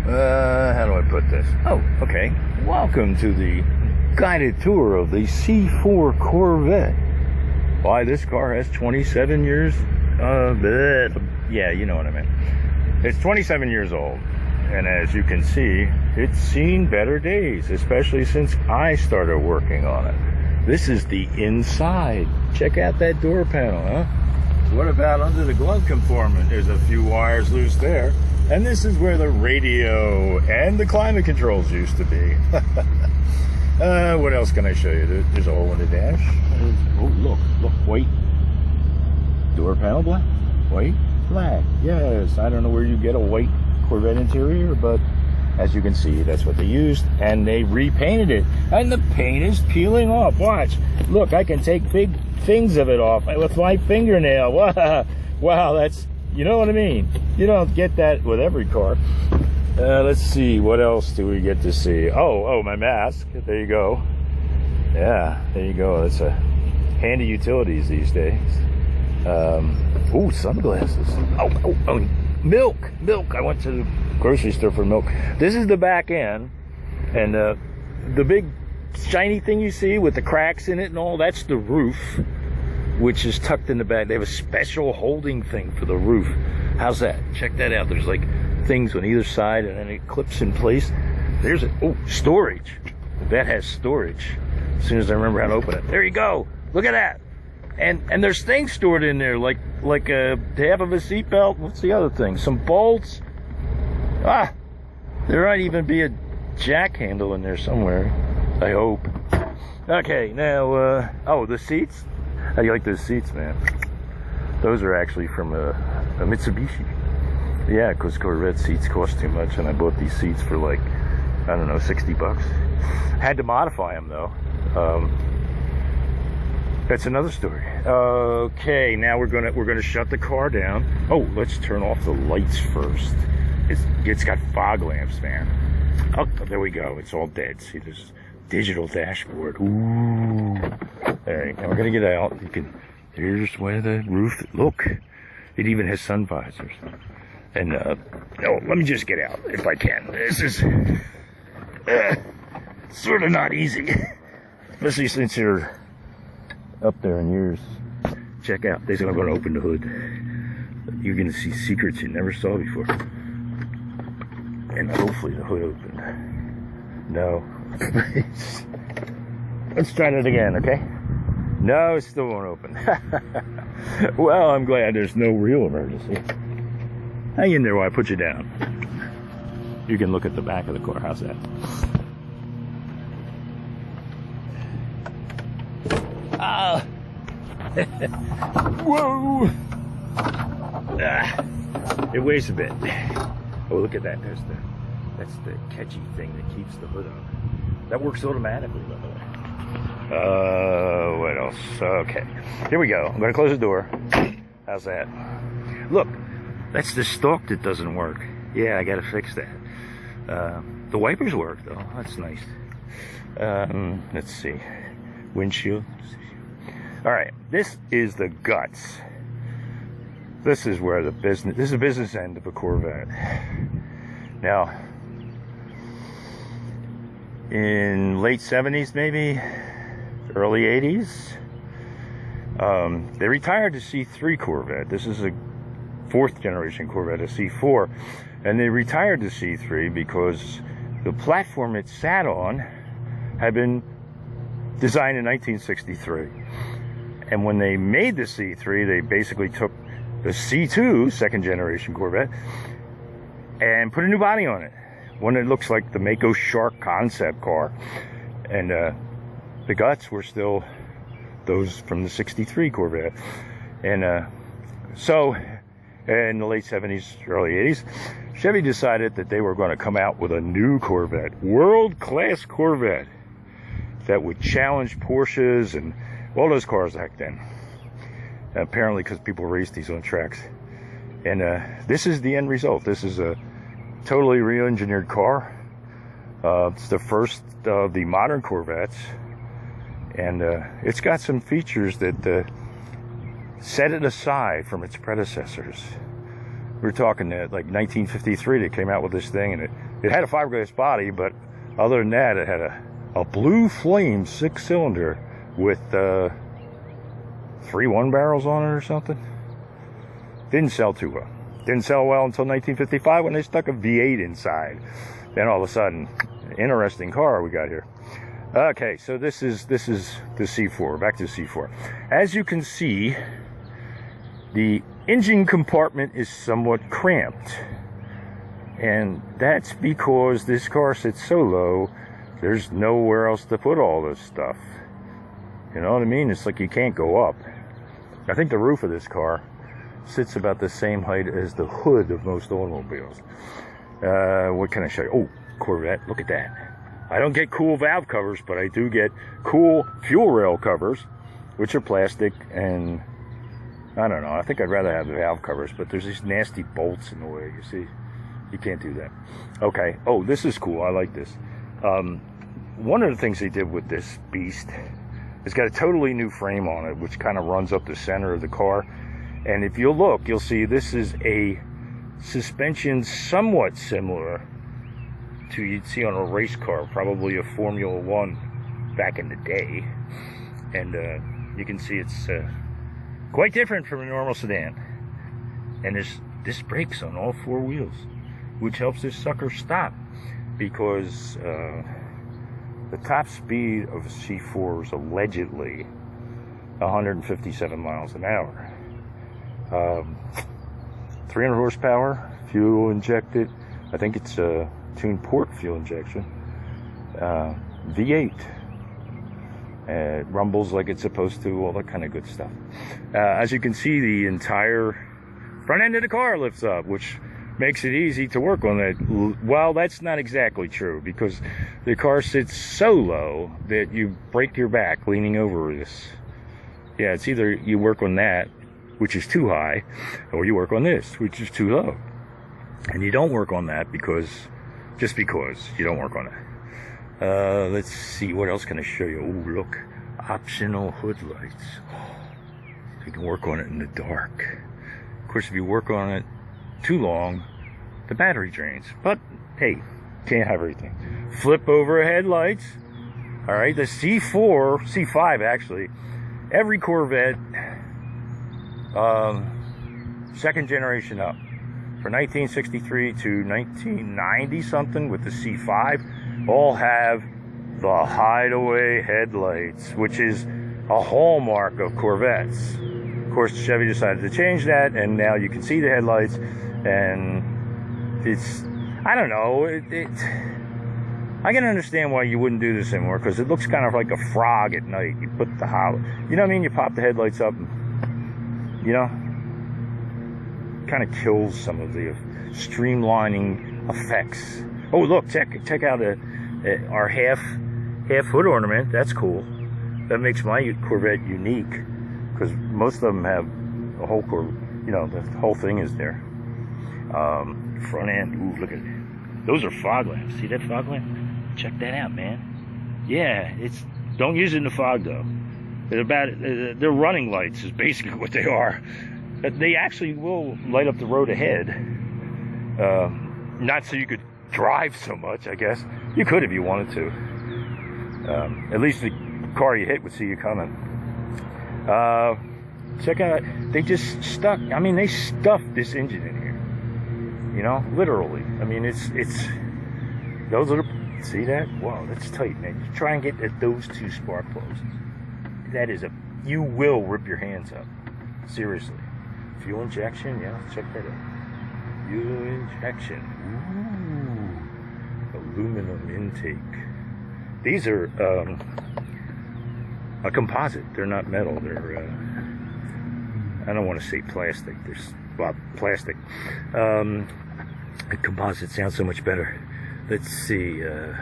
How do I put this? Oh, okay. Welcome to the guided tour of the C4 Corvette. Why, this car has 27 years. Yeah, you know what I mean. It's 27 years old. And as you can see, it's seen better days, especially since I started working on it. This is the inside. Check out that door panel, huh? What about under the glove compartment? There's a few wires loose there. And this is where the radio and the climate controls used to be. What else can I show you? There's a hole in the dash. Oh, look, white. Door panel black, white, black. Yes, I don't know where you get a white Corvette interior, but as you can see, that's what they used, and they repainted it, and the paint is peeling off. Watch, look, I can take big things of it off with my fingernail. Wow, that's, you know what I mean? You don't get that with every car. Let's see, what else do we get to see? Oh, my mask. There you go. Yeah, there you go. That's a handy utilities these days. Oh, sunglasses. Oh, milk. I went to the grocery store for milk. This is the back end, and the big shiny thing you see with the cracks in it and all, that's the roof, which is tucked in the back. They have a special holding thing for the roof. How's that? Check that out. There's like things on either side, and then it clips in place. There's storage. That has storage. As soon as I remember how to open it. There you go. Look at that. And there's things stored in there, like the half of a seatbelt. What's the other thing? Some bolts. There might even be a jack handle in there somewhere. I hope. Okay, now, the seats. How do you like those seats, man? Those are actually from a Mitsubishi. Yeah, because Corvette seats cost too much, and I bought these seats for like, I don't know, 60 bucks. Had to modify them though. That's another story. Okay, now we're gonna shut the car down. Oh, let's turn off the lights first. It's got fog lamps, man. Oh, there we go. It's all dead. See, there's digital dashboard. Ooh. All right, now we're gonna get out. Here's where the roof. Look, it even has sun visors. And let me just get out if I can. This is sort of not easy, especially since you're up there in years. Check out. They said I'm going to open the hood. You're going to see secrets you never saw before. And hopefully the hood opened. No. Let's try that again, okay? No, it still won't open. Well, I'm glad there's no real emergency. Hang in there while I put you down. You can look at the back of the car. How's that? Whoa! It weighs a bit. Oh, look at that. That's the catchy thing that keeps the hood on. That works automatically, by the way. What else? Okay. Here we go. I'm going to close the door. How's that? Look, that's the stalk that doesn't work. Yeah, I got to fix that. The wipers work, though. That's nice. Let's see. Windshield. All right, this is the guts. This is where this is the business end of a Corvette. Now, in late 70s, maybe early 80s, they retired the C3 Corvette. This is a fourth generation Corvette, a C4, and they retired the C3 because the platform it sat on had been designed in 1963. And when they made the C3, they basically took the C2, second generation Corvette, and put a new body on it. One that looks like the Mako Shark concept car. And the guts were still those from the 63 Corvette. And so in the late 70s, early 80s, Chevy decided that they were going to come out with a new Corvette, world-class Corvette, that would challenge Porsches and all those cars back then. Apparently because people raced these on tracks. And this is the end result. This is a totally re-engineered car. It's the first of the modern Corvettes. And it's got some features that set it aside from its predecessors. we're talking like 1953, they came out with this thing, and it had a fiberglass body, but other than that, it had a blue flame 6-cylinder with 3 1-barrels on it or something. Didn't sell too well. Didn't sell well until 1955 when they stuck a V8 inside. Then all of a sudden, interesting car we got here. Okay, so this is the C4. Back to the C4. As you can see, the engine compartment is somewhat cramped, and that's because this car sits so low. There's nowhere else to put all this stuff. You know what I mean? It's like you can't go up. I think the roof of this car sits about the same height as the hood of most automobiles. What can I show you? Oh, Corvette, look at that. I don't get cool valve covers, but I do get cool fuel rail covers, which are plastic, and I don't know, I think I'd rather have the valve covers, but there's these nasty bolts in the way, you see? You can't do that. Okay, oh, this is cool, I like this. One of the things they did with this beast, it's got a totally new frame on it, which kind of runs up the center of the car. And if you look, you'll see this is a suspension somewhat similar to you'd see on a race car, probably a Formula One back in the day. And you can see it's quite different from a normal sedan. And there's disc brakes on all 4 wheels, which helps this sucker stop, because the top speed of a C4 is allegedly 157 miles an hour. 300 horsepower, fuel injected. I think it's a tuned port fuel injection. V8. It rumbles like it's supposed to, all that kind of good stuff. As you can see, the entire front end of the car lifts up, which makes it easy to work on that. Well, that's not exactly true, because the car sits so low that you break your back leaning over this. Yeah, it's either you work on that, which is too high, or you work on this, which is too low. And you don't work on that just because you don't work on it. Let's see, what else can I show you? Oh, look, optional hood lights. So you can work on it in the dark. Of course, if you work on it too long, the battery drains. But hey, can't have everything. Flip over headlights. All right, the C4, C5 actually, every Corvette, second generation up, from 1963 to 1990 something with the C5, all have the hideaway headlights, which is a hallmark of Corvettes. Of course, Chevy decided to change that, and now you can see the headlights, and it's, I don't know, I can understand why you wouldn't do this anymore, because it looks kind of like a frog at night. You put the you know what I mean? You pop the headlights up, you know, kind of kills some of the streamlining effects. Oh, look, check out our half hood ornament. That's cool. That makes my Corvette unique, because most of them have a whole you know, the whole thing is there. Front end. Ooh, look at it. Those are fog lamps. See that fog lamp? Check that out, man. Yeah, don't use it in the fog though. They're running lights is basically what they are. But they actually will light up the road ahead. Not so you could drive so much, I guess. You could if you wanted to. At least the car you hit would see you coming. Check out, they just stuck, I mean, they stuffed this engine in here. You know, literally. I mean, those are see that? Wow, that's tight, man. You try and get at those 2 spark plugs. That is you will rip your hands up. Seriously. Fuel injection, yeah, check that out. Fuel injection. Ooh. Aluminum intake. These are a composite. They're not metal. They're I don't want to say plastic. Well, plastic. A composite sounds so much better. Let's see.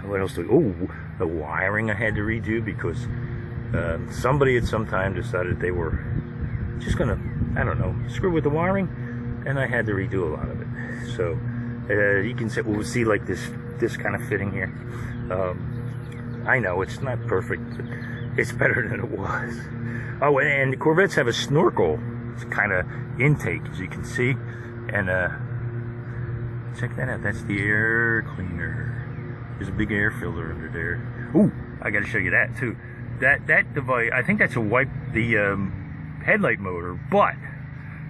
What else the wiring I had to redo, because somebody at some time decided they were just gonna, I don't know, screw with the wiring, and I had to redo a lot of it. So you can see, we'll see like this kind of fitting here. I know it's not perfect, but it's better than it was. Oh, and Corvettes have a snorkel kind of intake, as you can see, and check that out. That's the air cleaner. There's a big air filter under there. Ooh, I got to show you that too. That device, I think that's to wipe the headlight motor, but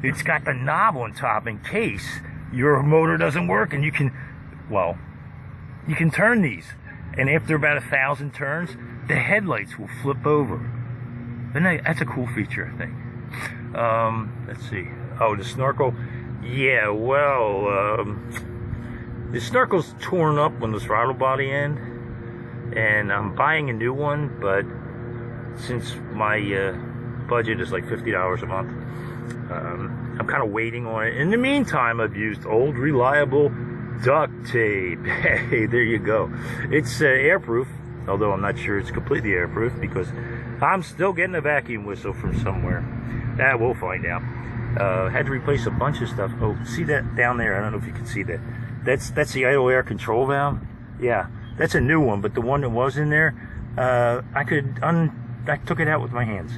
it's got the knob on top in case your motor doesn't work, and you can turn these, and after about 1,000 turns, the headlights will flip over. And that's a cool feature, I think. Let's see. Oh, the snorkel. Yeah, well, the snorkel's torn up on the throttle body end, and I'm buying a new one, but since my budget is like $50 a month, I'm kind of waiting on it. In the meantime, I've used old reliable duct tape. Hey, there you go. It's airproof, although I'm not sure it's completely airproof because I'm still getting a vacuum whistle from somewhere. We'll find out. Had to replace a bunch of stuff. Oh, see that down there? I don't know if you can see that. That's the idle air control valve. Yeah, that's a new one, but the one that was in there, I took it out with my hands.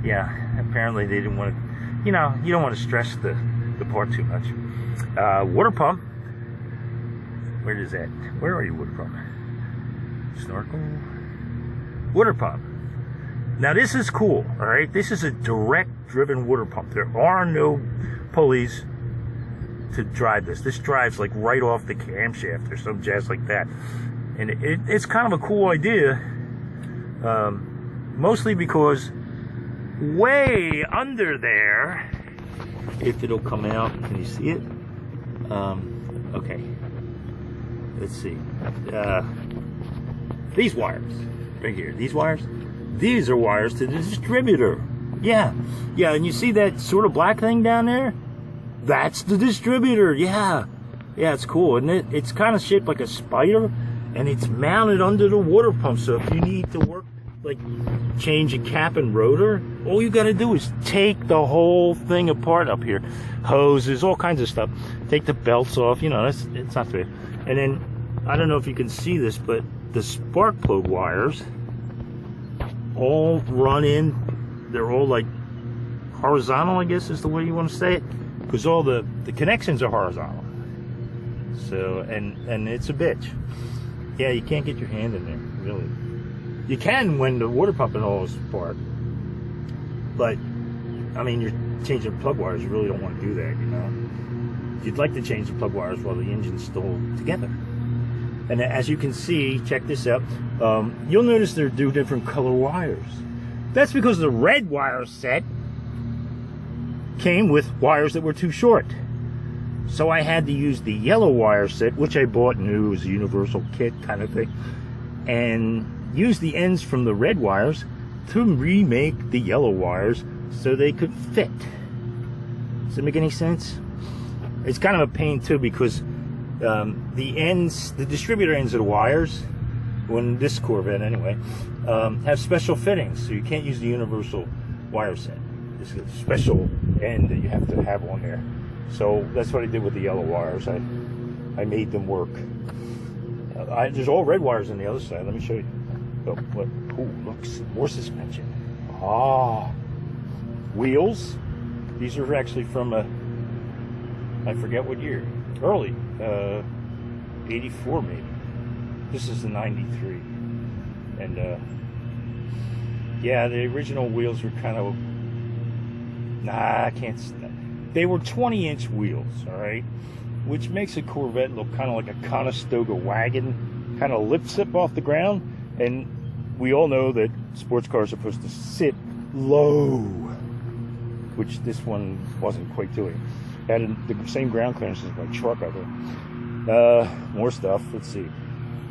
Yeah, apparently they didn't want to, you don't want to stress the part too much. Water pump. Where is that? Where are you, water pump? Snorkel. Water pump. Now this is cool, all right? This is a direct-driven water pump. There are no pulleys to drive this. This drives like right off the camshaft or some jazz like that. And it's kind of a cool idea, mostly because way under there, if it'll come out, can you see it? Okay. Let's see. These wires, right here, these wires, these are wires to the distributor. Yeah, and you see that sort of black thing down there? That's the distributor. Yeah, it's cool, isn't it? It's kind of shaped like a spider, and it's mounted under the water pump, so if you need to work, like change a cap and rotor, all you got to do is take the whole thing apart up here. Hoses, all kinds of stuff. Take the belts off, it's not fair. And then, I don't know if you can see this, but the spark plug wires all run in, they're all like horizontal, I guess is the way you want to say it, because all the connections are horizontal. So, and it's a bitch. Yeah, you can't get your hand in there, really. You can when the water pump and all is apart, but I mean, you're changing plug wires. You really don't want to do that, You'd like to change the plug wires while the engine's still together. And as you can see, check this out. You'll notice they're two different color wires. That's because the red wire set came with wires that were too short. So I had to use the yellow wire set, which I bought new as a universal kit kind of thing, and use the ends from the red wires to remake the yellow wires so they could fit. Does that make any sense? It's kind of a pain too, because the distributor ends of the wires, when this Corvette anyway, have special fittings, so you can't use the universal wire set. It's a special end that you have to have on there. So that's what I did with the yellow wires. I made them work. There's all red wires on the other side. Let me show you. Oh, what? Ooh, look, more suspension. Wheels. These are actually from I forget what year. Early, 84 maybe. This is the 93. And yeah, the original wheels were kind of, I can't. They were 20-inch wheels, all right, which makes a Corvette look kind of like a Conestoga wagon, kind of lip sip off the ground. And we all know that sports cars are supposed to sit low, which this one wasn't quite doing. Had the same ground clearance as my truck, I think. More stuff. Let's see.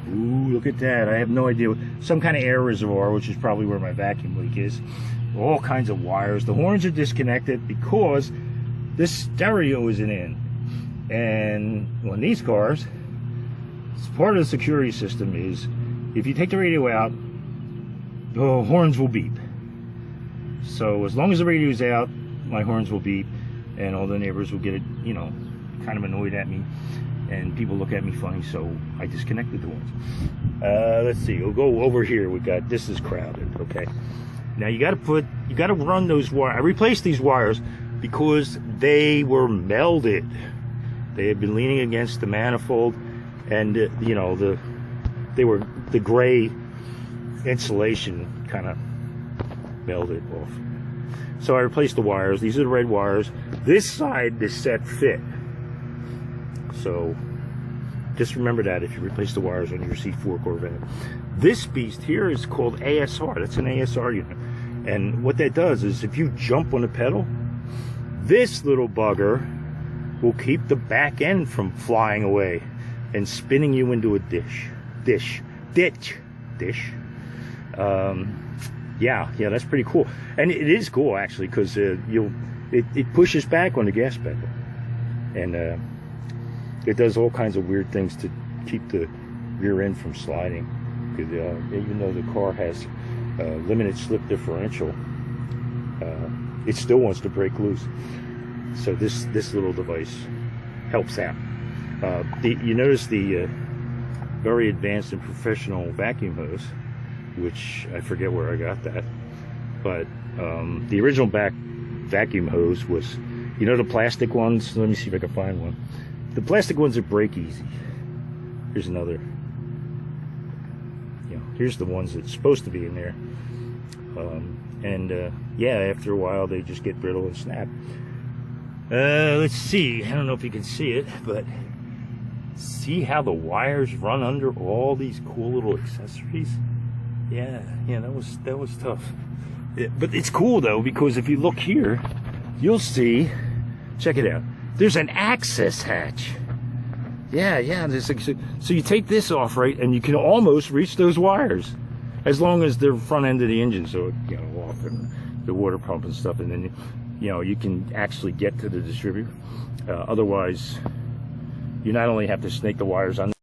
Ooh, look at that. I have no idea. Some kind of air reservoir, which is probably where my vacuum leak is. All kinds of wires. The horns are disconnected because this stereo isn't in. And on these cars, part of the security system is if you take the radio out, the horns will beep. So as long as the radio is out, my horns will beep, and all the neighbors will get it, kind of annoyed at me, and people look at me funny, so I disconnected the ones. Let's see, we'll go over here. This is crowded, okay? Now you gotta run those wires. I replaced these wires because they were melded. They had been leaning against the manifold, and you know, the gray insulation kind of melted off. So I replaced the wires. These are the red wires. This side is set fit. So just remember that if you replace the wires on your C4 Corvette. This beast here is called ASR. That's an ASR unit. And what that does is if you jump on the pedal, this little bugger will keep the back end from flying away and spinning you into a ditch. Yeah, that's pretty cool. And it is cool actually, because it pushes back on the gas pedal, and it does all kinds of weird things to keep the rear end from sliding. Because even though the car has limited slip differential, it still wants to break loose. So this little device helps out. You notice the very advanced and professional vacuum hose, which I forget where I got that, but the original vacuum hose was, you know, the plastic ones. Let me see if I can find one. The plastic ones that break easy. Here's another. You know, here's the ones that's supposed to be in there, yeah, after a while they just get brittle and snap. Let's see. I don't know if you can see it, but see how the wires run under all these cool little accessories? Yeah, that was tough. But it's cool though, because if you look here, you'll see, check it out, there's an access hatch. Yeah, there's like, so you take this off, right, and you can almost reach those wires, as long as they're front end of the engine, so, you know, off and the water pump and stuff, and then, you know, you can actually get to the distributor. Otherwise, you not only have to snake the wires on